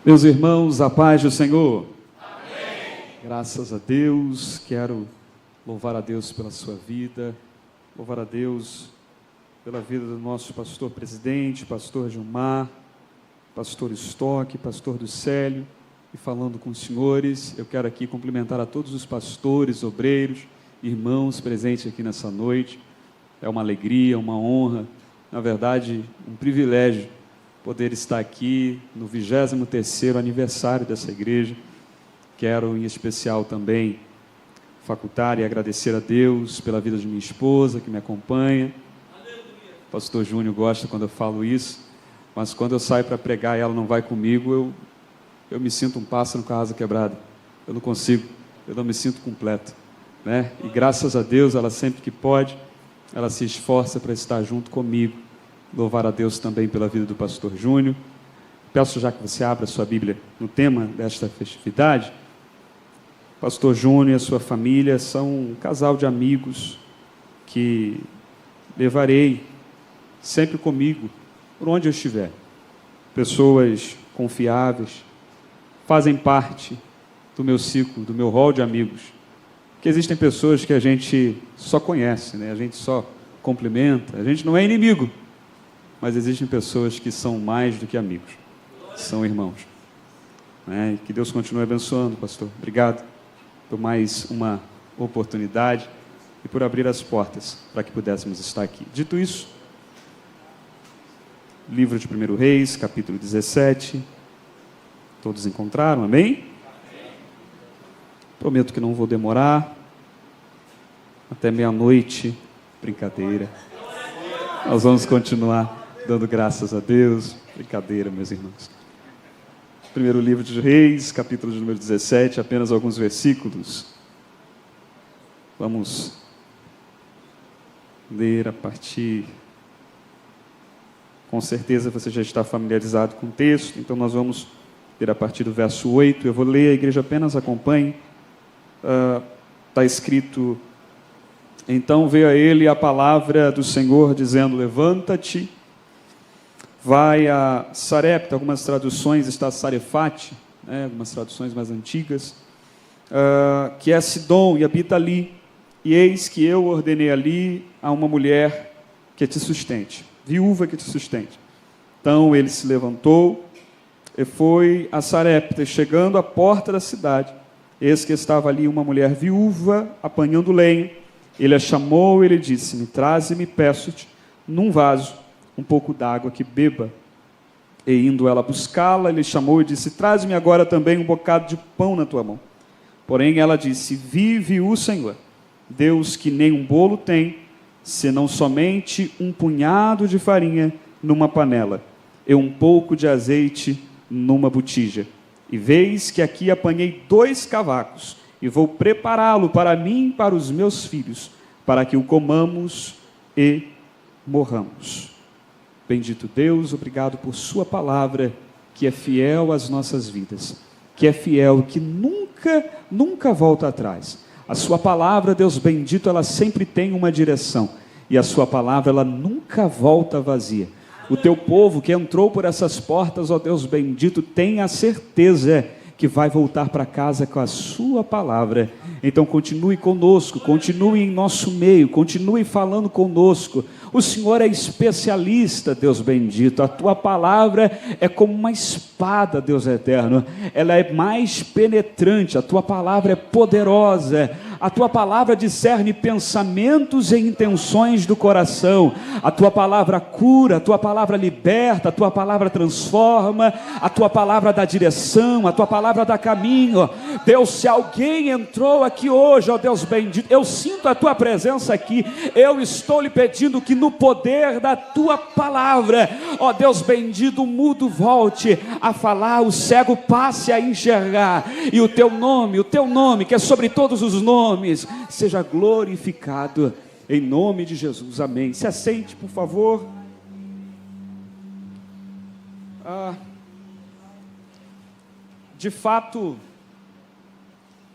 Meus irmãos, a paz do Senhor. Amém. Graças a Deus, quero louvar a Deus pela sua vida, louvar a Deus pela vida do nosso pastor presidente, pastor Gilmar, pastor Stock, pastor do Célio, e falando com os senhores, eu quero aqui cumprimentar a todos os pastores, obreiros, irmãos presentes aqui nessa noite. É uma alegria, uma honra, na verdade, um privilégio poder estar aqui no 23º aniversário dessa igreja. Quero, em especial, também facultar e agradecer a Deus pela vida de minha esposa, que me acompanha. O pastor Júnior gosta quando eu falo isso, mas quando eu saio para pregar e ela não vai comigo, eu me sinto um pássaro com a asa quebrada. Eu não consigo, eu não me sinto completo, né? E graças a Deus, ela sempre que pode, ela se esforça para estar junto comigo. Louvar a Deus também pela vida do pastor Júnior. Peço já que você abra sua Bíblia no tema desta festividade. Pastor Júnior e a sua família são um casal de amigos que levarei sempre comigo, por onde eu estiver. Pessoas confiáveis, fazem parte do meu ciclo, do meu rol de amigos. Porque existem pessoas que a gente só conhece, né? A gente só cumprimenta, a gente não é inimigo. Mas existem pessoas que são mais do que amigos, são irmãos, né? Que Deus continue abençoando, pastor. Obrigado por mais uma oportunidade e por abrir as portas para que pudéssemos estar aqui. Dito isso, livro de 1 Reis, capítulo 17. Todos encontraram, amém? Prometo que não vou demorar. Até meia-noite, brincadeira. Nós vamos continuar dando graças a Deus. Brincadeira, meus irmãos. Primeiro livro de Reis, capítulo de número 17, apenas alguns versículos. Vamos ler a partir... Com certeza você já está familiarizado com o texto, então nós vamos ler a partir do verso 8. Eu vou ler, a igreja apenas acompanhe. Está escrito: então veio a ele a palavra do Senhor, dizendo: levanta-te, vai a Sarepta. Algumas traduções está Sarefate, né, algumas traduções mais antigas, que é Sidom, e habita ali. E eis que eu ordenei ali a uma mulher que te sustente, viúva que te sustente. Então ele se levantou e foi a Sarepta, e chegando à porta da cidade, eis que estava ali uma mulher viúva apanhando lenha. Ele a chamou e ele disse: me traze-me, peço-te, num vaso, um pouco d'água que beba. E indo ela buscá-la, ele chamou e disse: traze-me agora também um bocado de pão na tua mão. Porém ela disse: vive o Senhor, Deus, que nem um bolo tem, senão somente um punhado de farinha numa panela, e um pouco de azeite numa botija. E veis que aqui apanhei 2 cavacos, e vou prepará-lo para mim e para os meus filhos, para que o comamos e morramos. Bendito Deus, obrigado por sua palavra, que é fiel às nossas vidas, que é fiel, que nunca volta atrás. A sua palavra, Deus bendito, ela sempre tem uma direção, e a sua palavra, ela nunca volta vazia. O teu povo que entrou por essas portas, ó Deus bendito, tem a certeza que vai voltar para casa com a sua palavra. Então continue conosco, continue em nosso meio, continue falando conosco. O Senhor é especialista, Deus bendito. A tua palavra é como uma espada, Deus eterno. Ela é mais penetrante, a tua palavra é poderosa. A tua palavra discerne pensamentos e intenções do coração. A tua palavra cura, a tua palavra liberta, a tua palavra transforma, a tua palavra dá direção, a tua palavra dá caminho. Deus, se alguém entrou aqui hoje, ó Deus bendito, eu sinto a tua presença aqui. Eu estou lhe pedindo que no poder da tua palavra, ó Deus bendito, o mudo volte a falar, o cego passe a enxergar, e o teu nome, que é sobre todos os nomes, seja glorificado, em nome de Jesus, amém. Se assente, por favor. De fato,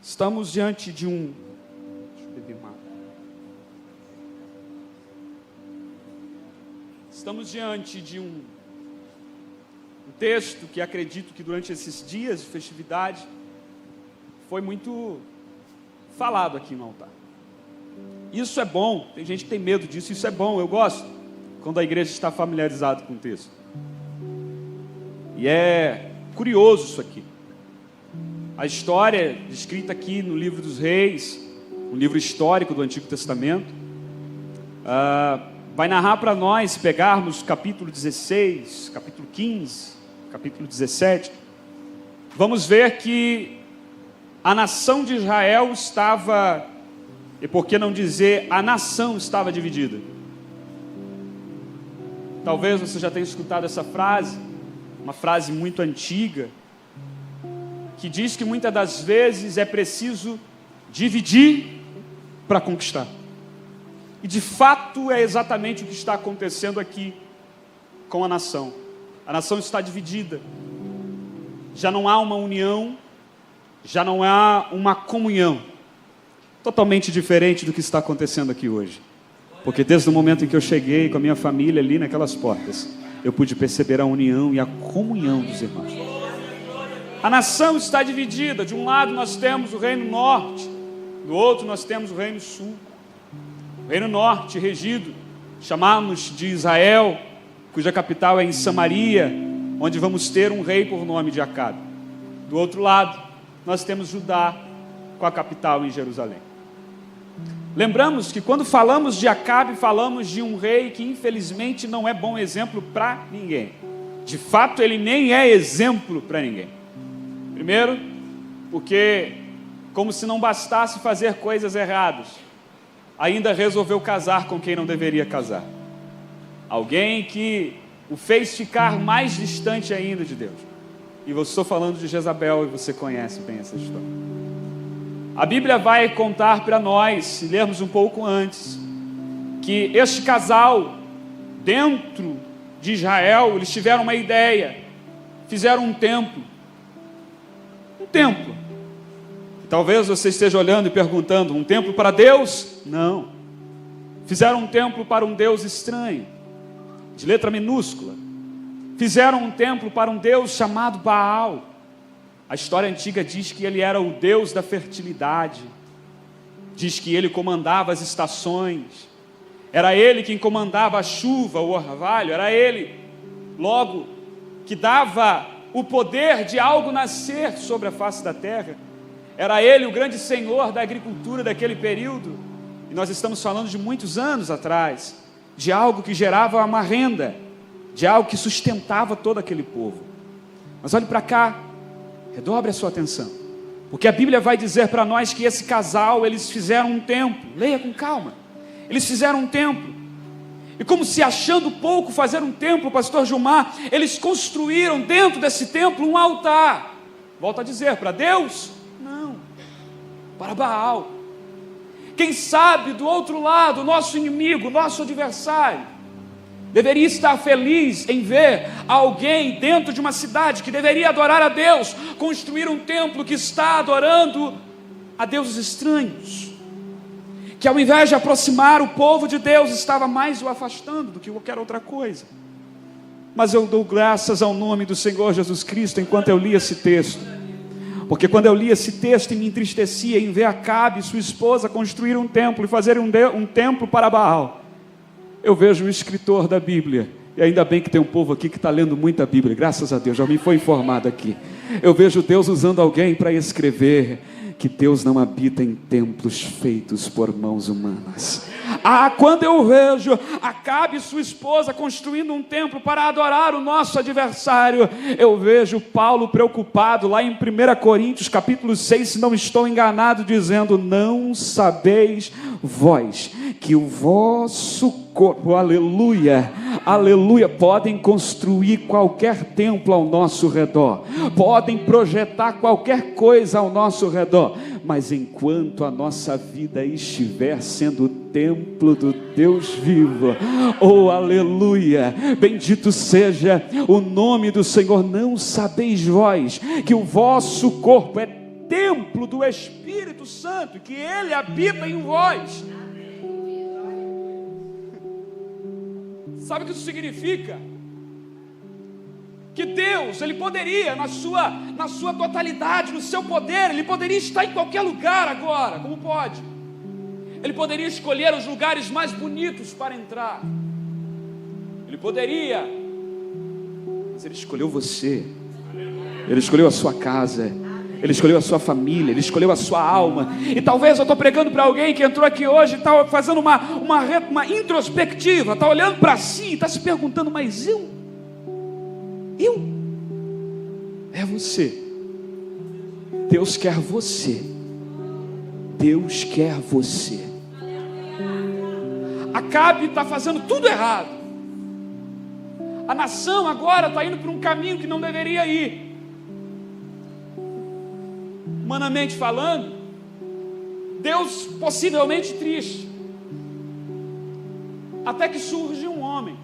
estamos diante de um... Deixa eu beber uma água. Estamos diante de um texto que acredito que durante esses dias de festividade foi muito falado aqui no altar. Isso é bom, tem gente que tem medo disso, isso é bom, eu gosto, quando a igreja está familiarizada com o texto. E é curioso isso aqui. A história descrita aqui no livro dos Reis, um livro histórico do Antigo Testamento, vai narrar para nós, se pegarmos capítulo 16, capítulo 15, capítulo 17, vamos ver que a nação de Israel estava, e por que não dizer, a nação estava dividida. Talvez você já tenha escutado essa frase, uma frase muito antiga, que diz que muitas das vezes é preciso dividir para conquistar. E de fato é exatamente o que está acontecendo aqui com a nação. A nação está dividida. Já não há uma união, já não há uma comunhão. Totalmente diferente do que está acontecendo aqui hoje. Porque desde o momento em que eu cheguei com a minha família ali naquelas portas, eu pude perceber a união e a comunhão dos irmãos. A nação está dividida. De um lado nós temos o reino norte, do outro nós temos o reino sul. O reino norte regido, chamamos de Israel, cuja capital é em Samaria, onde vamos ter um rei por nome de Acabe. Do outro lado, nós temos Judá, com a capital em Jerusalém. Lembramos que quando falamos de Acabe, falamos de um rei que infelizmente não é bom exemplo para ninguém. De fato, ele nem é exemplo para ninguém. Primeiro, porque como se não bastasse fazer coisas erradas, ainda resolveu casar com quem não deveria casar. Alguém que o fez ficar mais distante ainda de Deus. E eu estou falando de Jezabel, e você conhece bem essa história. A Bíblia vai contar para nós, se lermos um pouco antes, que este casal, dentro de Israel, eles tiveram uma ideia, fizeram um templo. Um templo. Talvez você esteja olhando e perguntando, um templo para Deus? Não. Fizeram um templo para um Deus estranho, de letra minúscula. Fizeram um templo para um Deus chamado Baal. A história antiga diz que ele era o Deus da fertilidade. Diz que ele comandava as estações. Era ele quem comandava a chuva, o orvalho. Era ele, logo, que dava o poder de algo nascer sobre a face da terra. Era ele o grande senhor da agricultura daquele período. E nós estamos falando de muitos anos atrás, de algo que gerava uma renda, de algo que sustentava todo aquele povo. Mas olhe para cá, redobre a sua atenção, porque a Bíblia vai dizer para nós que esse casal, eles fizeram um templo. Leia com calma. Eles fizeram um templo. E como se achando pouco fazer um templo, pastor Gilmar, eles construíram dentro desse templo um altar. Volto a dizer, para Deus? Não, para Baal. Quem sabe do outro lado, nosso inimigo, nosso adversário, deveria estar feliz em ver alguém dentro de uma cidade que deveria adorar a Deus, construir um templo que está adorando a deuses estranhos, que ao invés de aproximar o povo de Deus, estava mais o afastando do que qualquer outra coisa. Mas eu dou graças ao nome do Senhor Jesus Cristo enquanto eu li esse texto, porque quando eu li esse texto e me entristecia em ver Acabe e sua esposa construir um templo e fazer um templo para Baal, eu vejo o escritor da Bíblia, e ainda bem que tem um povo aqui que está lendo muita Bíblia, graças a Deus, já me foi informado aqui. Eu vejo Deus usando alguém para escrever que Deus não habita em templos feitos por mãos humanas. Quando eu vejo Acabe e sua esposa construindo um templo para adorar o nosso adversário, eu vejo Paulo preocupado lá em 1 Coríntios capítulo 6, se não estou enganado, dizendo: não sabeis vós que o vosso corpo, aleluia, aleluia, podem construir qualquer templo ao nosso redor, podem projetar qualquer coisa ao nosso redor, mas enquanto a nossa vida estiver sendo o templo do Deus vivo, oh aleluia, bendito seja o nome do Senhor, não sabeis vós que o vosso corpo é templo do Espírito Santo, que Ele habita em vós. Sabe o que isso significa? que Deus, Ele poderia, na sua totalidade, no seu poder, Ele poderia estar em qualquer lugar agora, como pode. Ele poderia escolher os lugares mais bonitos para entrar. Ele poderia, mas Ele escolheu você. Ele escolheu a sua casa. Ele escolheu a sua família. Ele escolheu a sua alma. E talvez eu estou pregando para alguém que entrou aqui hoje e está fazendo uma introspectiva, está olhando para si, está se perguntando, mas eu? É você. Deus quer você. Deus quer você. Acabe está fazendo tudo errado. A nação agora está indo por um caminho que não deveria ir. Humanamente falando, Deus possivelmente triste. Até que surge um homem.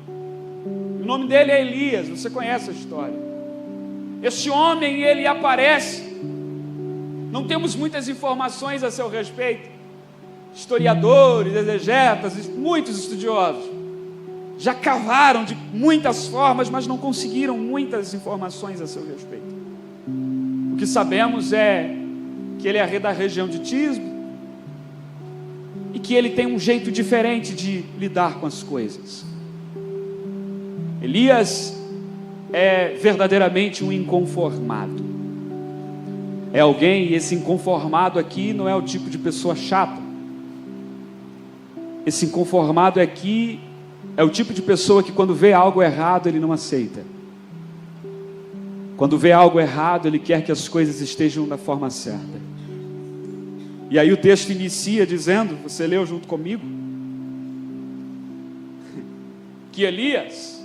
O nome dele é Elias, você conhece a história. Esse homem, ele aparece. Não temos muitas informações a seu respeito. Historiadores, exegetas, muitos estudiosos já cavaram de muitas formas, mas não conseguiram muitas informações a seu respeito. O que sabemos é que ele é da região de Tisbe e que ele tem um jeito diferente de lidar com as coisas. Elias é verdadeiramente um inconformado. É alguém, e esse inconformado aqui não é o tipo de pessoa chata. Esse inconformado aqui é o tipo de pessoa que quando vê algo errado, ele não aceita. Quando vê algo errado, ele quer que as coisas estejam da forma certa. E aí o texto inicia dizendo, você leu junto comigo, que Elias,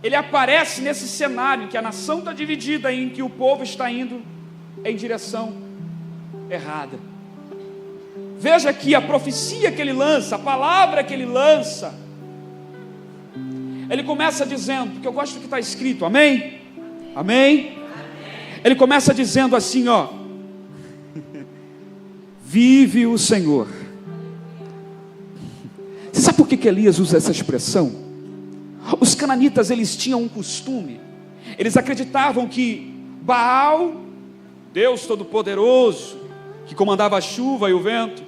ele aparece nesse cenário em que a nação está dividida, em que o povo está indo em direção errada. Veja aqui a profecia que ele lança, a palavra que ele lança. Ele começa dizendo, porque eu gosto do que está escrito, amém? Amém? Ele começa dizendo assim, ó: vive o Senhor. Você sabe por que Elias usa essa expressão? Os cananitas, eles tinham um costume. Eles acreditavam que Baal, Deus Todo-Poderoso, que comandava a chuva e o vento,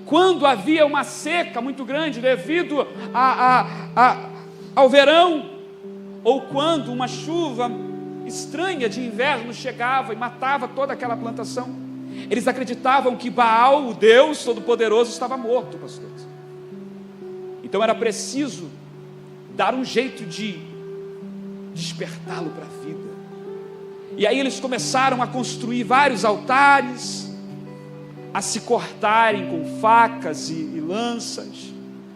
quando havia uma seca muito grande devido ao verão, ou quando uma chuva estranha de inverno chegava e matava toda aquela plantação, eles acreditavam que Baal, o Deus Todo-Poderoso, estava morto, pastores. Então era preciso dar um jeito de despertá-lo para a vida. E aí eles começaram a construir vários altares, a se cortarem com facas e lanças,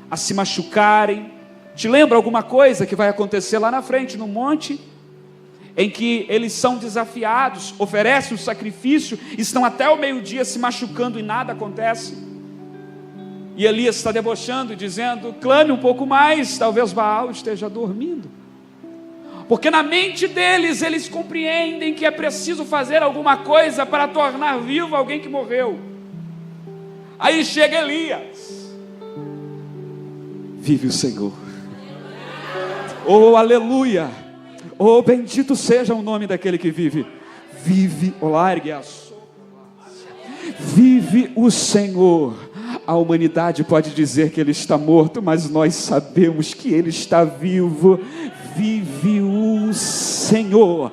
a se machucarem. Te lembra alguma coisa que vai acontecer lá na frente, no monte, em que eles são desafiados, oferecem o sacrifício, estão até o meio-dia se machucando e nada acontece. E Elias está debochando e dizendo: clame um pouco mais, talvez Baal esteja dormindo. Porque na mente deles, eles compreendem que é preciso fazer alguma coisa para tornar vivo alguém que morreu. Aí chega Elias: vive o Senhor. Oh, aleluia! Oh, bendito seja o nome daquele que vive. Vive, vive o Senhor. A humanidade pode dizer que Ele está morto, mas nós sabemos que Ele está vivo. Vive o Senhor.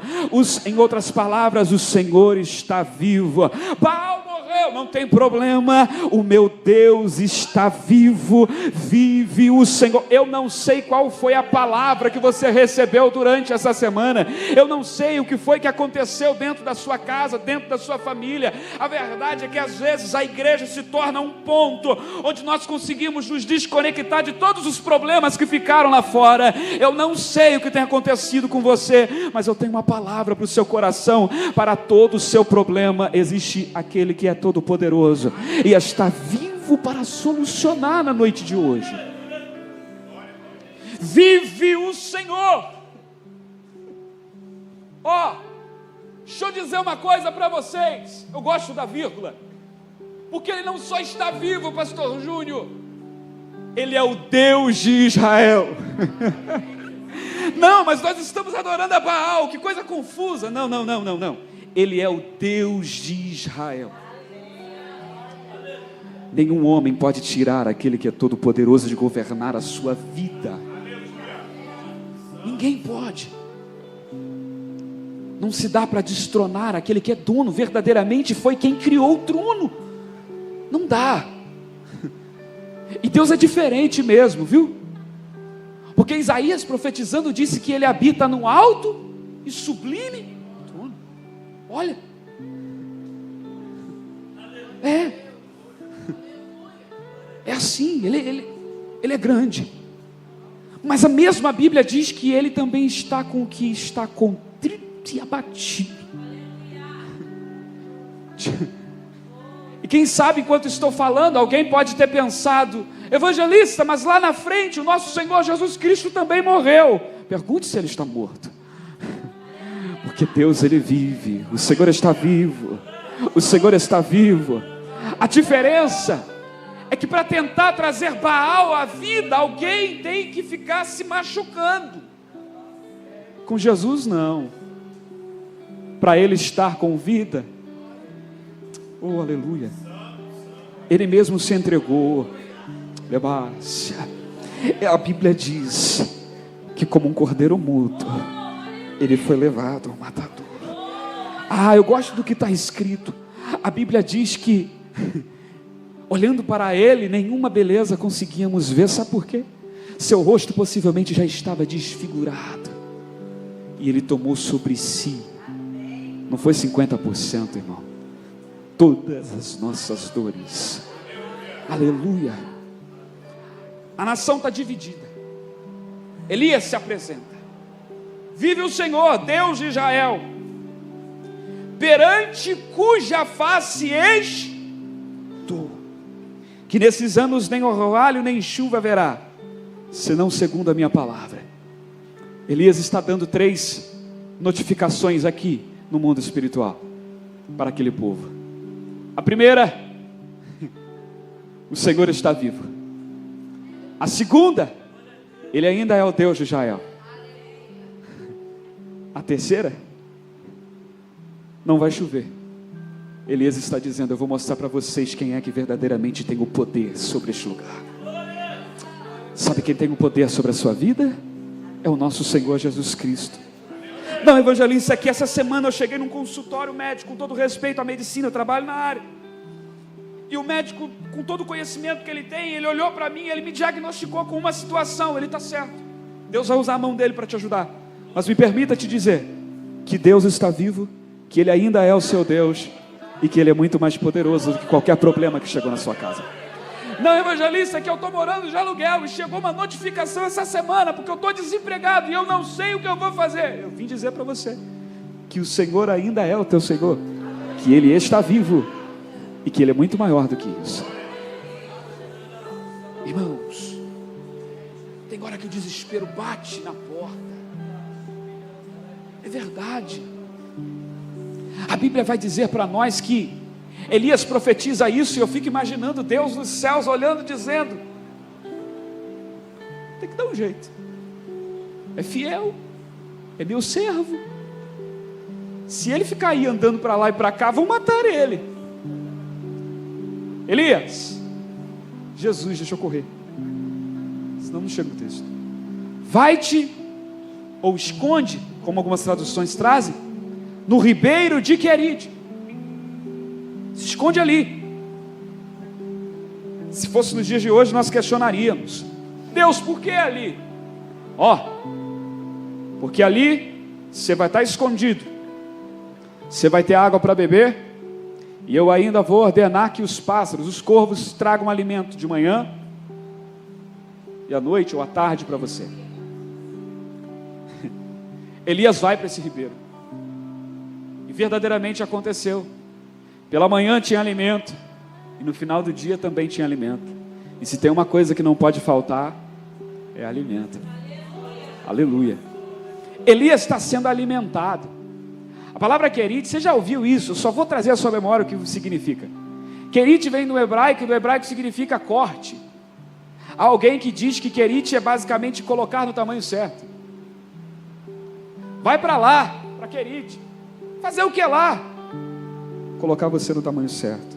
Em outras palavras, o Senhor está vivo. Baal morreu, não tem problema, o meu Deus está vivo. Vive o Senhor. Eu não sei qual foi a palavra que você recebeu durante essa semana. Eu não sei o que foi que aconteceu dentro da sua casa, dentro da sua família. A verdade é que às vezes a igreja se torna um ponto onde nós conseguimos nos desconectar de todos os problemas que ficaram lá fora. Eu não sei o que tem acontecido com você, mas eu tenho uma palavra para o seu coração. Para todo o seu problema existe aquele que é todo poderoso e está vivo para solucionar na noite de hoje. Vive o Senhor. Deixa eu dizer uma coisa para vocês. Eu gosto da vírgula, porque Ele não só está vivo, pastor Júnior, Ele é o Deus de Israel. Não, mas nós estamos adorando a Baal, que coisa confusa. Não, não, não, não, não. Ele é o Deus de Israel. Nenhum homem pode tirar aquele que é todo poderoso de governar a sua vida. Ninguém pode. Não se dá para destronar aquele que é dono, verdadeiramente foi quem criou o trono. Não dá. E Deus é diferente mesmo, viu? Porque Isaías profetizando disse que ele habita no alto e sublime trono. Olha. É assim, ele é grande. Mas a mesma Bíblia diz que ele também está com o que está contrito e abatido. E quem sabe enquanto estou falando, alguém pode ter pensado: evangelista, mas lá na frente o nosso Senhor Jesus Cristo também morreu. Pergunte se ele está morto. Porque Deus, ele vive. O Senhor está vivo. O Senhor está vivo. A diferença é que para tentar trazer Baal à vida, alguém tem que ficar se machucando. Com Jesus não. Para ele estar com vida, oh aleluia, ele mesmo se entregou. A Bíblia diz que como um cordeiro mudo, ele foi levado ao matador. Eu gosto do que está escrito. A Bíblia diz que olhando para ele, nenhuma beleza conseguíamos ver. Sabe por quê? Seu rosto possivelmente já estava desfigurado, e ele tomou sobre si, não foi 50%, irmão, todas as nossas dores. Aleluia. A nação está dividida. Elias se apresenta: vive o Senhor, Deus de Israel, perante cuja face estou, que nesses anos nem orvalho nem chuva haverá, senão segundo a minha palavra. Elias está dando 3 notificações aqui no mundo espiritual para aquele povo. A primeira: o Senhor está vivo. A segunda: ele ainda é o Deus de Israel. A terceira: não vai chover. Elias está dizendo: eu vou mostrar para vocês quem é que verdadeiramente tem o poder sobre este lugar. Sabe quem tem o poder sobre a sua vida? É o nosso Senhor Jesus Cristo. Não, evangelista, aqui essa semana eu cheguei num consultório médico, com todo respeito à medicina, eu trabalho na área, e o médico, com todo o conhecimento que ele tem, ele olhou para mim, ele me diagnosticou com uma situação. Ele está certo, Deus vai usar a mão dele para te ajudar, mas me permita te dizer que Deus está vivo, que ele ainda é o seu Deus, e que ele é muito mais poderoso do que qualquer problema que chegou na sua casa. Não, evangelista, que eu estou morando de aluguel e chegou uma notificação essa semana porque eu estou desempregado e eu não sei o que eu vou fazer. Eu vim dizer para você que o Senhor ainda é o teu Senhor, que ele está vivo e que ele é muito maior do que isso. Irmãos, tem hora que o desespero bate na porta. É verdade. A Bíblia vai dizer para nós que Elias profetiza isso, e eu fico imaginando Deus nos céus olhando, dizendo: tem que dar um jeito, é fiel, é meu servo, se ele ficar aí andando para lá e para cá, vão matar ele. Elias, Jesus, deixa eu correr, senão não chega o texto. Vai-te, ou esconde, como algumas traduções trazem, no ribeiro de Querite. Se esconde ali. Se fosse nos dias de hoje, nós questionaríamos: Deus, por que ali? Porque ali você vai estar escondido, você vai ter água para beber, e eu ainda vou ordenar que os pássaros, os corvos, tragam alimento de manhã e à noite ou à tarde para você. Elias vai para esse ribeiro, e verdadeiramente aconteceu. Pela manhã tinha alimento, e no final do dia também tinha alimento. E se tem uma coisa que não pode faltar, é alimento. Aleluia. Elias está sendo alimentado. A palavra querite, você já ouviu isso? Eu só vou trazer à sua memória o que significa. Querite vem do hebraico, e do hebraico significa corte. Há alguém que diz que querite é basicamente colocar no tamanho certo. Vai para lá, para Querite. Fazer o que lá? Colocar você no tamanho certo.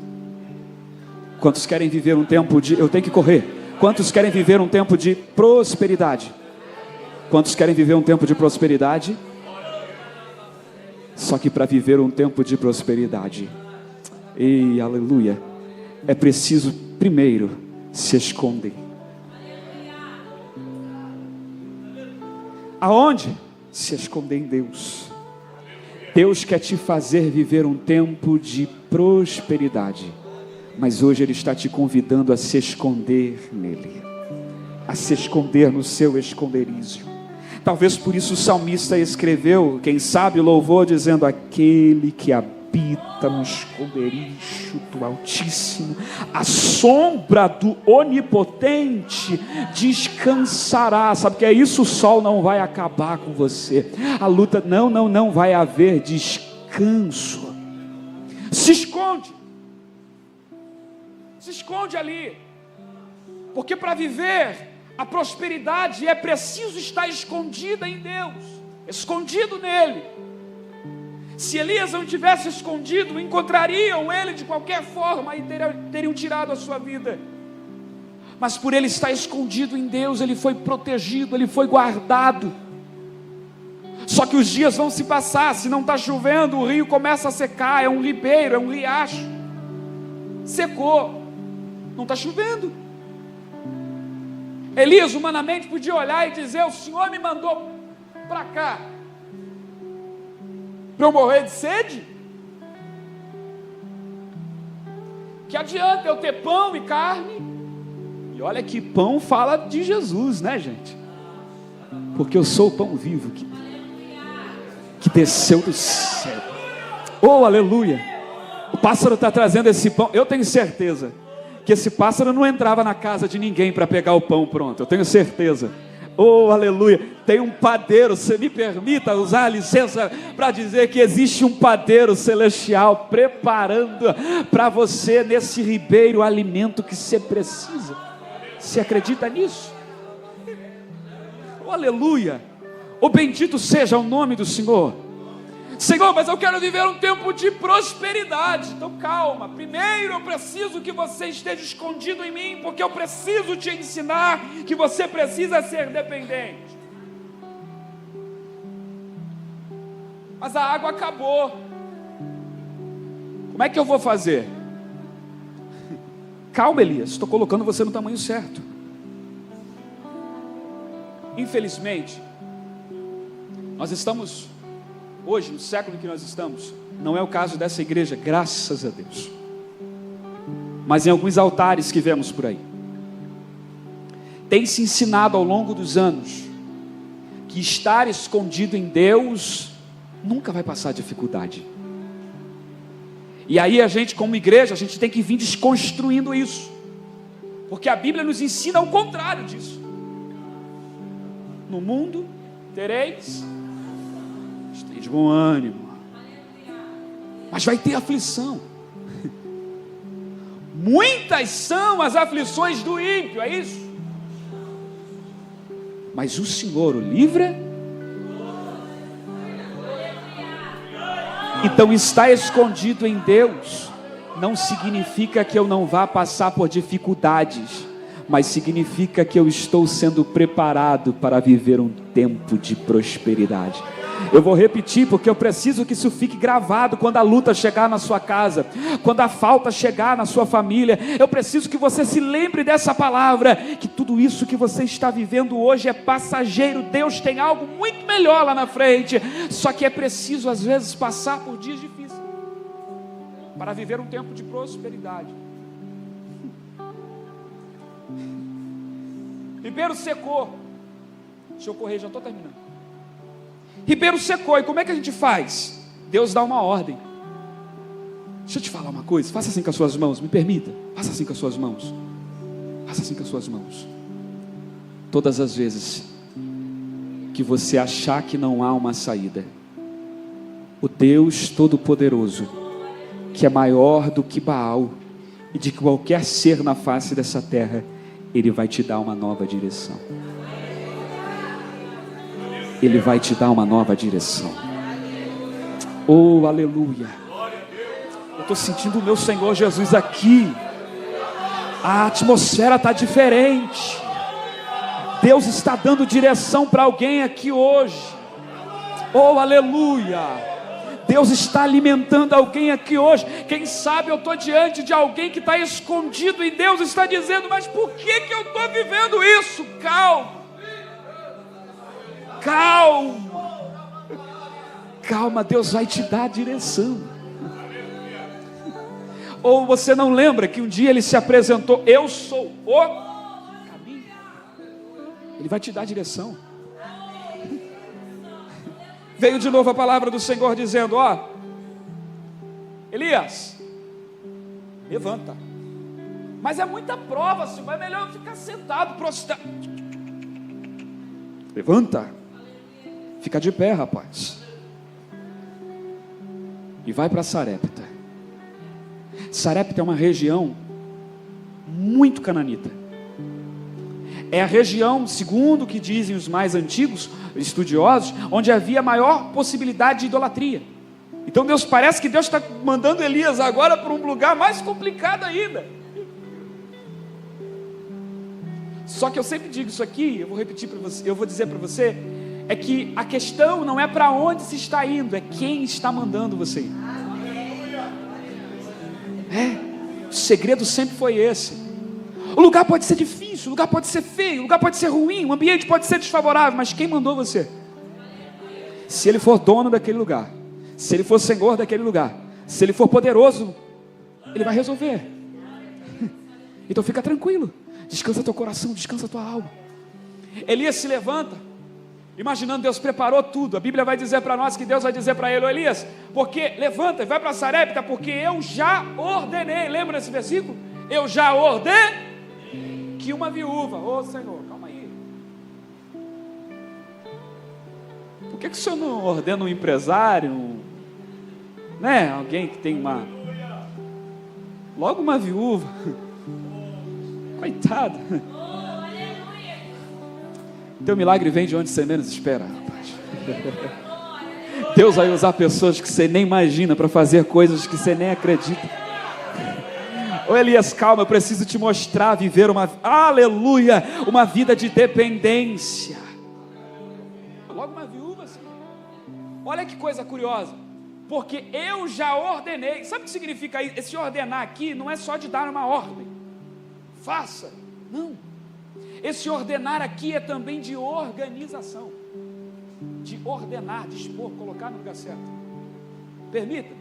Quantos querem viver um tempo de... Eu tenho que correr. Quantos querem viver um tempo de prosperidade? Quantos querem viver um tempo de prosperidade? Só que para viver um tempo de prosperidade, ei, aleluia, é preciso primeiro se esconder. Aonde? Se esconder em Deus. Deus quer te fazer viver um tempo de prosperidade, mas hoje Ele está te convidando a se esconder nele, a se esconder no seu esconderijo. Talvez por isso o salmista escreveu, quem sabe, louvor, dizendo: aquele que habita no esconderijo do Altíssimo, a sombra do Onipotente descansará. Sabe o que é isso? O sol não vai acabar com você, a luta não vai haver descanso. Se esconde ali, porque para viver a prosperidade é preciso estar escondida em Deus, escondido nele. Se Elias não tivesse escondido, encontrariam ele de qualquer forma e teriam tirado a sua vida. Mas por ele estar escondido em Deus, ele foi protegido, ele foi guardado. Só que os dias vão se passar, se não está chovendo, o rio começa a secar, é um ribeiro, é um riacho. Secou, não está chovendo. Elias humanamente podia olhar e dizer: o Senhor me mandou para cá para eu morrer de sede? Que adianta eu ter pão e carne? E olha que pão fala de Jesus, né, gente? Porque eu sou o pão vivo que desceu do céu. Oh, aleluia! O pássaro está trazendo esse pão. Eu tenho certeza que esse pássaro não entrava na casa de ninguém para pegar o pão pronto, eu tenho certeza. Oh, aleluia, tem um padeiro, você me permita usar a licença para dizer que existe um padeiro celestial preparando para você nesse ribeiro o alimento que você precisa. Você acredita nisso? Oh, aleluia, oh, bendito seja o nome do Senhor. Senhor, mas eu quero viver um tempo de prosperidade. Então calma, primeiro eu preciso que você esteja escondido em mim, porque eu preciso te ensinar que você precisa ser dependente. Mas a água acabou. Como é que eu vou fazer? Calma, Elias, estou colocando você no tamanho certo. Infelizmente, nós estamos... hoje, no século em que nós estamos, não é o caso dessa igreja, graças a Deus, mas em alguns altares que vemos por aí, tem se ensinado ao longo dos anos que estar escondido em Deus nunca vai passar dificuldade. E aí a gente, como igreja, a gente tem que vir desconstruindo isso, porque a Bíblia nos ensina o contrário disso. No mundo tereis de bom ânimo, mas vai ter aflição. Muitas são as aflições do ímpio, é isso? Mas o Senhor o livra. Então estar escondido em Deus não significa que eu não vá passar por dificuldades, mas significa que eu estou sendo preparado para viver um tempo de prosperidade. Eu vou repetir, porque eu preciso que isso fique gravado quando a luta chegar na sua casa, quando a falta chegar na sua família. Eu preciso que você se lembre dessa palavra, que tudo isso que você está vivendo hoje é passageiro. Deus tem algo muito melhor lá na frente, só que é preciso às vezes passar por dias difíceis para viver um tempo de prosperidade. Ribeiro secou. Deixa eu correr, já estou terminando. Ribeiro secou, e como é que a gente faz? Deus dá uma ordem. Deixa eu te falar uma coisa, faça assim com as suas mãos, me permita, faça assim com as suas mãos, faça assim com as suas mãos. Todas as vezes que você achar que não há uma saída, o Deus Todo-Poderoso, que é maior do que Baal e de qualquer ser na face dessa terra, Ele vai te dar uma nova direção. Ele vai te dar uma nova direção. Oh, aleluia. Eu estou sentindo o meu Senhor Jesus aqui. A atmosfera está diferente. Deus está dando direção para alguém aqui hoje. Oh, aleluia. Deus está alimentando alguém aqui hoje. Quem sabe eu estou diante de alguém que está escondido e Deus está dizendo: mas por que eu estou vivendo isso? Calma. Calma. Calma, Deus vai te dar a direção. Ou você não lembra que um dia Ele se apresentou: eu sou o caminho. Ele vai te dar a direção. Veio de novo a palavra do Senhor dizendo: ó, Elias, levanta. Mas é muita prova, Senhor, é melhor eu ficar sentado, prostrado. Levanta. Fica de pé, rapaz. E vai para Sarepta. Sarepta é uma região muito cananita. É a região, segundo o que dizem os mais antigos estudiosos, onde havia maior possibilidade de idolatria. Então parece que Deus está mandando Elias agora para um lugar mais complicado ainda. Só que eu sempre digo isso aqui, eu vou repetir para você, eu vou dizer para você, é que a questão não é para onde se está indo, é quem está mandando você ir. O segredo sempre foi esse. O lugar pode ser difícil, o lugar pode ser feio, o lugar pode ser ruim, o ambiente pode ser desfavorável, mas quem mandou você? Se Ele for dono daquele lugar, se Ele for Senhor daquele lugar, se Ele for poderoso, Ele vai resolver. Então fica tranquilo, descansa teu coração, descansa tua alma. Elias se levanta, imaginando Deus preparou tudo. A Bíblia vai dizer para nós que Deus vai dizer para ele: Elias, porque levanta e vai para Sarepta, porque eu já ordenei. Lembra desse versículo? Eu já ordenei que uma viúva. Ô Senhor, calma aí. Por que o Senhor não ordena um empresário, né? Alguém que tem logo uma viúva? Coitada. Teu milagre vem de onde você menos espera, rapaz. Deus vai usar pessoas que você nem imagina para fazer coisas que você nem acredita. Ô Elias, calma, eu preciso te mostrar, viver aleluia, uma vida de dependência. Logo uma viúva, assim. Olha que coisa curiosa, porque eu já ordenei. Sabe o que significa isso? Esse ordenar aqui não é só de dar uma ordem, faça, não. Esse ordenar aqui é também de organização, de ordenar, dispor, colocar no lugar certo. Permita.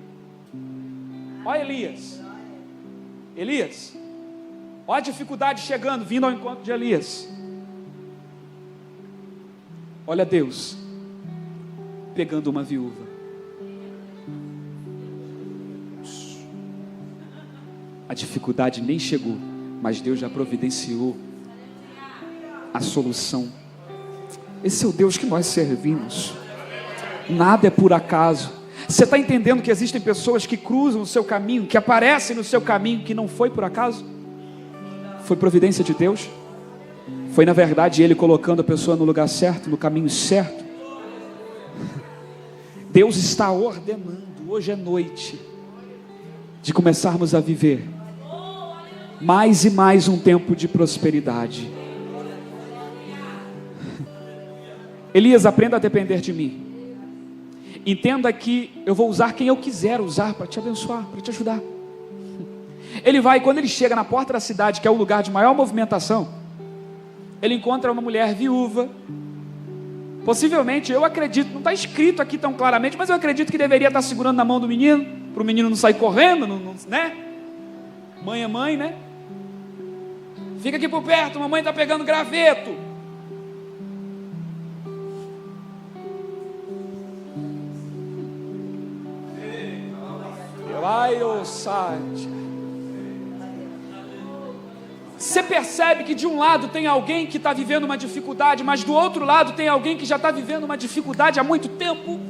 Ó Elias, olha a dificuldade chegando, vindo ao encontro de Elias. Olha Deus pegando uma viúva. A dificuldade nem chegou, mas Deus já providenciou a solução. Esse é o Deus que nós servimos. Nada é por acaso. Você está entendendo que existem pessoas que cruzam o seu caminho, que aparecem no seu caminho, que não foi por acaso? Foi providência de Deus. Foi na verdade Ele colocando a pessoa no lugar certo, no caminho certo. Deus está ordenando, hoje é noite, de começarmos a viver mais e mais um tempo de prosperidade. Elias, aprenda a depender de mim. Entenda que eu vou usar quem eu quiser usar para te abençoar, para te ajudar. Ele vai, quando ele chega na porta da cidade, que é o lugar de maior movimentação, ele encontra uma mulher viúva. Possivelmente, eu acredito, não está escrito aqui tão claramente, mas eu acredito que deveria estar segurando na mão do menino, para o menino não sair correndo, né? Mãe é mãe, né? Fica aqui por perto, mamãe está pegando graveto. Vai, ouçade. Você percebe que de um lado tem alguém que está vivendo uma dificuldade, mas do outro lado tem alguém que já está vivendo uma dificuldade há muito tempo,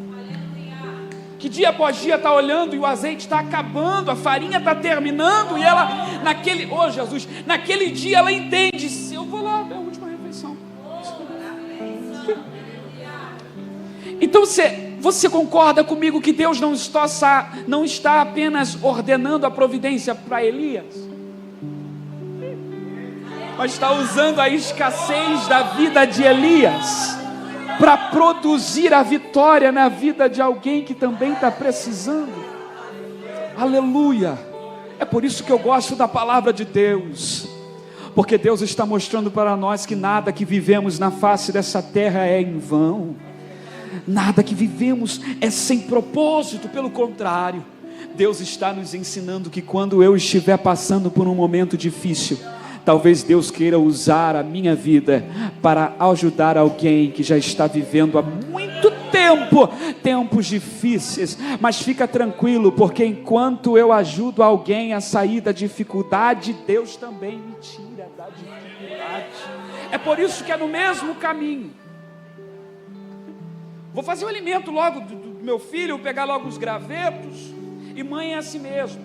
que dia após dia está olhando e o azeite está acabando, a farinha está terminando, e ela, Jesus, naquele dia ela entende: se eu vou lá, é a última refeição. Então você concorda comigo que Deus não está apenas ordenando a providência para Elias, mas está usando a escassez da vida de Elias para produzir a vitória na vida de alguém que também está precisando? Aleluia! É por isso que eu gosto da palavra de Deus, porque Deus está mostrando para nós que nada que vivemos na face dessa terra é em vão, nada que vivemos é sem propósito. Pelo contrário, Deus está nos ensinando que quando eu estiver passando por um momento difícil, talvez Deus queira usar a minha vida para ajudar alguém que já está vivendo há muito tempo, tempos difíceis. Mas fica tranquilo, porque enquanto eu ajudo alguém a sair da dificuldade, Deus também me tira da dificuldade. É por isso que é no mesmo caminho. Vou fazer o alimento logo do meu filho, pegar logo os gravetos, e mãe é assim mesmo.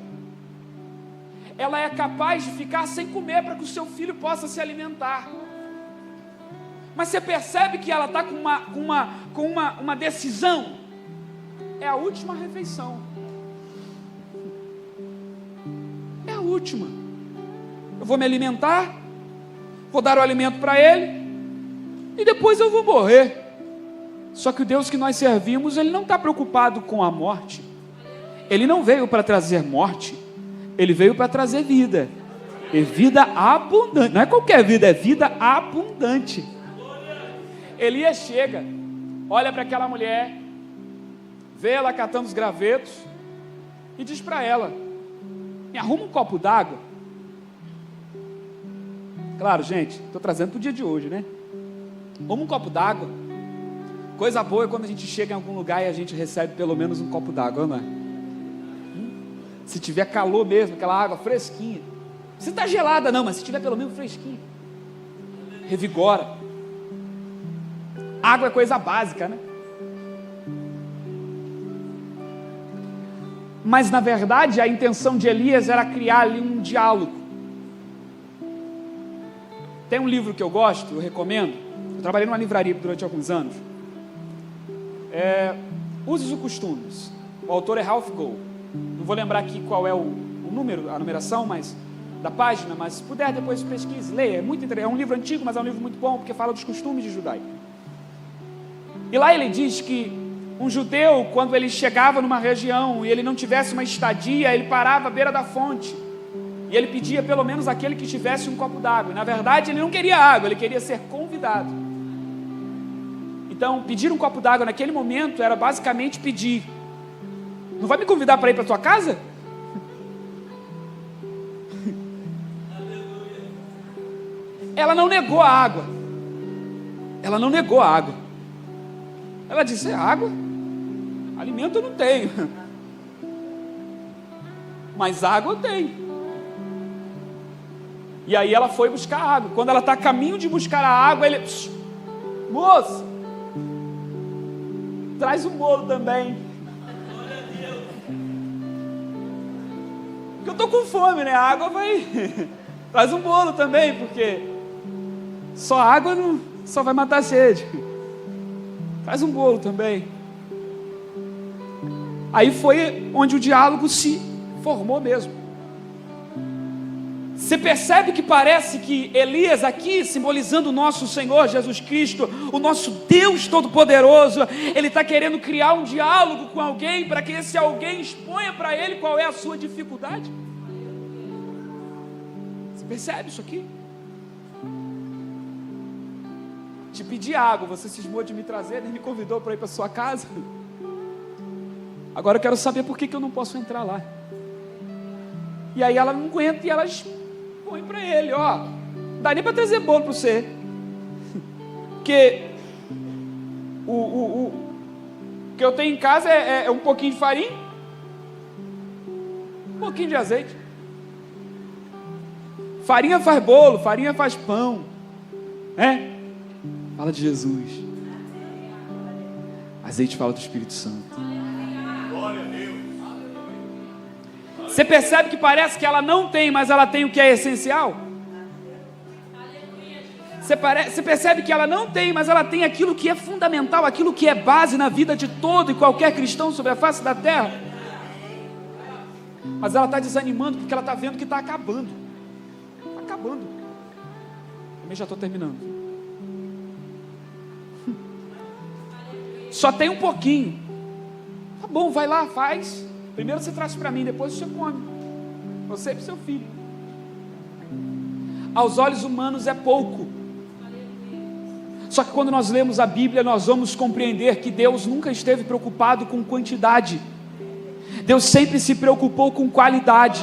Ela é capaz de ficar sem comer para que o seu filho possa se alimentar. Mas você percebe que ela está com uma decisão. É a última refeição. É a última. Eu vou me alimentar, vou dar o alimento para ele, e depois eu vou morrer. Só que o Deus que nós servimos, Ele não está preocupado com a morte. Ele não veio para trazer morte. Ele veio para trazer vida, e vida abundante. Não é qualquer vida, é vida abundante. Elias chega, olha para aquela mulher, vê ela catando os gravetos, e diz para ela: me arruma um copo d'água. Claro, gente, estou trazendo para o dia de hoje, né? Arruma um copo d'água. Coisa boa é quando a gente chega em algum lugar e a gente recebe pelo menos um copo d'água, não é? Se tiver calor mesmo, aquela água fresquinha. Não precisa estar gelada não, mas se tiver pelo menos fresquinha, revigora. Água é coisa básica, né? Mas na verdade a intenção de Elias era criar ali um diálogo. Tem um livro que eu gosto, eu recomendo. Eu trabalhei numa livraria durante alguns anos. Usos e Costumes. O autor é Ralph Gold. Não vou lembrar aqui qual é o número, a numeração, mas da página, mas se puder depois pesquise, leia. É um livro antigo, mas é um livro muito bom, porque fala dos costumes de judaico. E lá ele diz que um judeu, quando ele chegava numa região e ele não tivesse uma estadia, ele parava à beira da fonte e ele pedia pelo menos aquele que tivesse um copo d'água. E na verdade ele não queria água, ele queria ser convidado. Então pedir um copo d'água naquele momento era basicamente pedir: não vai me convidar para ir para a tua casa? Ela não negou a água. Ela não negou a água. Ela disse: água? Alimento eu não tenho. Mas água eu tenho. E aí ela foi buscar água. Quando ela está a caminho de buscar a água, ele: moça, traz um bolo também. Porque eu estou com fome, né? A água vai... Traz um bolo também, porque só água não... só vai matar a sede. Traz um bolo também. Aí foi onde o diálogo se formou mesmo. Você percebe que parece que Elias aqui, simbolizando o nosso Senhor Jesus Cristo, o nosso Deus Todo-Poderoso, Ele está querendo criar um diálogo com alguém, para que esse alguém exponha para ele qual é a sua dificuldade. Você percebe isso aqui? Te pedi água, você cismou de me trazer, nem me convidou para ir para sua casa. Agora eu quero saber por que eu não posso entrar lá. E aí ela não aguenta e ela põe para ele: ó, não dá nem para trazer bolo para você, porque o que eu tenho em casa é um pouquinho de farinha, um pouquinho de azeite. Farinha faz bolo, farinha faz pão, né? Fala de Jesus. Azeite fala do Espírito Santo. Glória a Deus. Você percebe que parece que ela não tem, mas ela tem o que é essencial? Você percebe que ela não tem, mas ela tem aquilo que é fundamental, aquilo que é base na vida de todo e qualquer cristão sobre a face da terra. Mas ela está desanimando porque ela está vendo que está acabando. Está acabando. Também já estou terminando. Só tem um pouquinho. Tá bom, vai lá, faz. Primeiro você traz para mim, depois você come. Você e pro seu filho. Aos olhos humanos é pouco. Só que quando nós lemos a Bíblia, nós vamos compreender que Deus nunca esteve preocupado com quantidade. Deus sempre se preocupou com qualidade.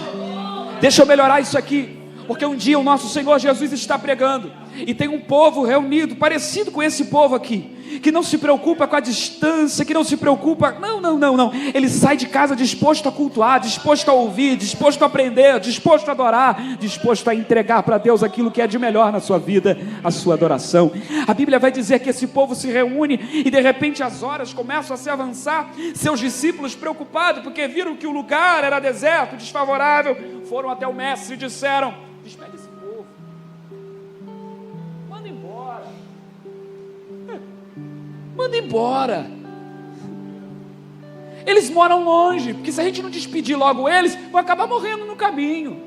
Deixa eu melhorar isso aqui, porque um dia o nosso Senhor Jesus está pregando, e tem um povo reunido, parecido com esse povo aqui, que não se preocupa com a distância, que não se preocupa, não, ele sai de casa disposto a cultuar, disposto a ouvir, disposto a aprender, disposto a adorar, disposto a entregar para Deus aquilo que é de melhor na sua vida, a sua adoração. A Bíblia vai dizer que esse povo se reúne, e de repente as horas começam a se avançar, seus discípulos preocupados, porque viram que o lugar era deserto, desfavorável, foram até o mestre e disseram: despede esse povo, manda embora, eles moram longe, porque se a gente não despedir logo eles, vão acabar morrendo no caminho.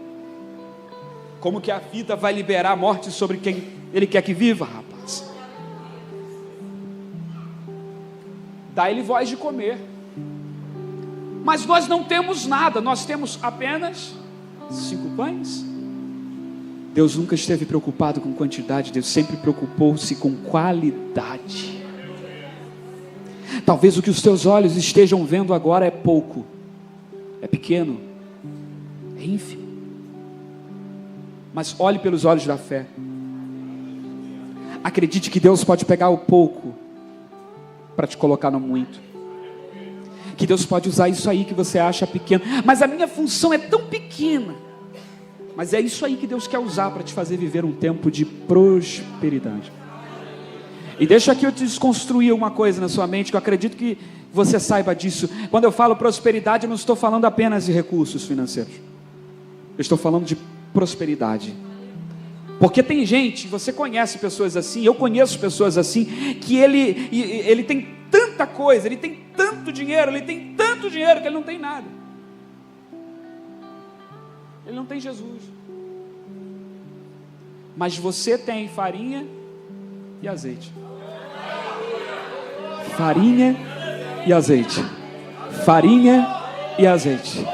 Como que a vida vai liberar a morte sobre quem Ele quer que viva, rapaz? Dá-lhe voz de comer. Mas nós não temos nada, nós temos apenas 5 pães. Deus nunca esteve preocupado com quantidade, Deus sempre preocupou-se com qualidade. Talvez o que os teus olhos estejam vendo agora é pouco, é pequeno, é ínfimo. Mas olhe pelos olhos da fé. Acredite que Deus pode pegar o pouco para te colocar no muito. Que Deus pode usar isso aí que você acha pequeno. Mas a minha função é tão pequena. Mas é isso aí que Deus quer usar para te fazer viver um tempo de prosperidade. E deixa aqui eu te desconstruir uma coisa na sua mente, que eu acredito que você saiba disso. Quando eu falo prosperidade, eu não estou falando apenas de recursos financeiros. Eu estou falando de prosperidade. Porque tem gente, você conhece pessoas assim, eu conheço pessoas assim, que ele tem tanta coisa, ele tem tanto dinheiro que ele não tem nada. Ele não tem Jesus. Mas você tem farinha e azeite. Farinha e azeite. Farinha e azeite.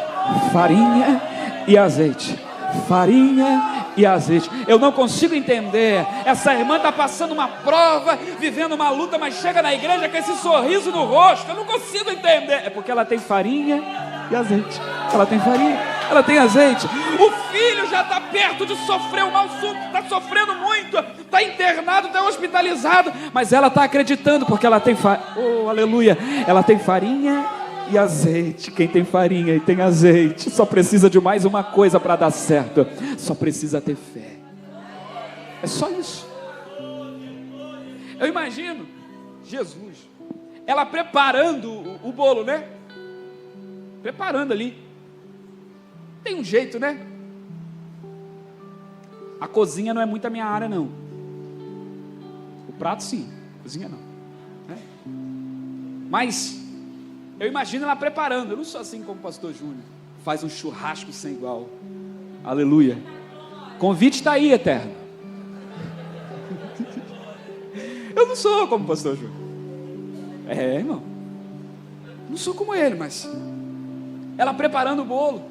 Farinha e azeite. Farinha e azeite. Eu não consigo entender. Essa irmã está passando uma prova, vivendo uma luta, mas chega na igreja com esse sorriso no rosto. Eu não consigo entender. É porque ela tem farinha e azeite. Ela tem farinha, ela tem azeite. O filho já está perto de sofrer um mal súbito, está sofrendo muito, está internado, está hospitalizado, mas ela está acreditando porque ela tem oh, aleluia, ela tem farinha e azeite. Quem tem farinha e tem azeite só precisa de mais uma coisa para dar certo, só precisa ter fé. É só isso. Eu imagino Jesus, ela preparando o bolo, né? Preparando ali. Tem um jeito, né? A cozinha não é muito a minha área, não. O prato sim, a cozinha não, né? Mas eu imagino ela preparando. Eu não sou assim como o pastor Júnior, faz um churrasco sem igual. Aleluia. Convite está aí, eterno. Eu não sou como o pastor Júnior. Irmão, não sou como ele, mas ela preparando o bolo,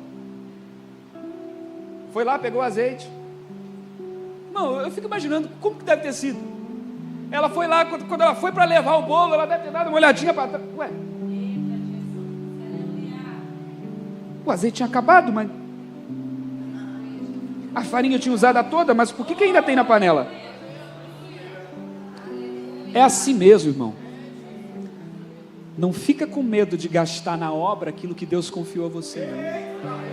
foi lá, pegou o azeite. Não, eu fico imaginando como que deve ter sido. Ela foi lá, quando ela foi para levar o bolo, ela deve ter dado uma olhadinha para trás. Ué, o azeite tinha acabado, mas a farinha eu tinha usado a toda, mas por que ainda tem na panela? É assim mesmo, irmão. Não fica com medo de gastar na obra aquilo que Deus confiou a você, não.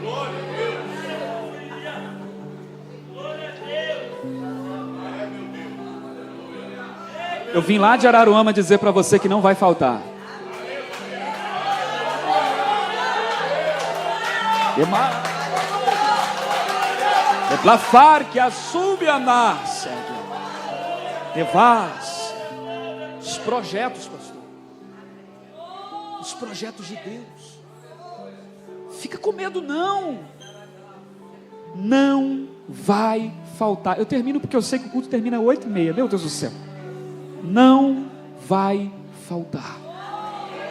Eu vim lá de Araruama dizer para você que não vai faltar. É plafar que assume a nasce. Devaz. Os projetos, pastor. Os projetos de Deus. Fica com medo não. Não vai faltar. Eu termino porque eu sei que o culto termina às 8h30. Meu Deus do céu. Não vai faltar.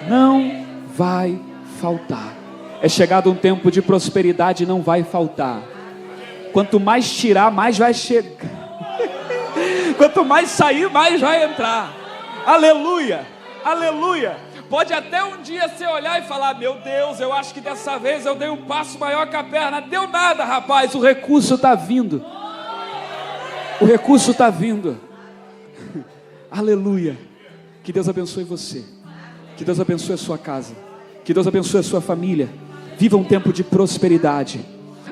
Não vai faltar. É chegado um tempo de prosperidade, não vai faltar. Quanto mais tirar, mais vai chegar. Quanto mais sair, mais vai entrar. Aleluia, aleluia. Pode até um dia você olhar e falar: meu Deus, eu acho que dessa vez eu dei um passo maior que a perna. Deu nada, rapaz, o recurso está vindo. O recurso está vindo. Aleluia. Que Deus abençoe você. Que Deus abençoe a sua casa. Que Deus abençoe a sua família. Viva um tempo de prosperidade.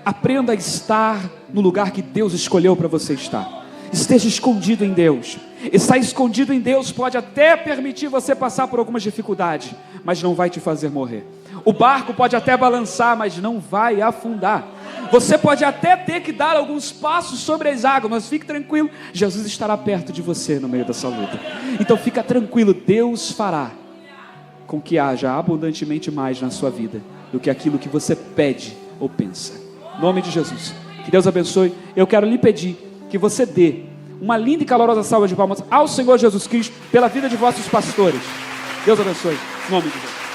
Aprenda a estar no lugar que Deus escolheu para você estar. Esteja escondido em Deus. Estar escondido em Deus pode até permitir você passar por algumas dificuldades, mas não vai te fazer morrer. O barco pode até balançar, mas não vai afundar. Você pode até ter que dar alguns passos sobre as águas, mas fique tranquilo, Jesus estará perto de você no meio dessa luta. Então fica tranquilo, Deus fará com que haja abundantemente mais na sua vida do que aquilo que você pede ou pensa. Em nome de Jesus, que Deus abençoe. Eu quero lhe pedir que você dê uma linda e calorosa salva de palmas ao Senhor Jesus Cristo pela vida de vossos pastores. Deus abençoe. Em nome de Jesus.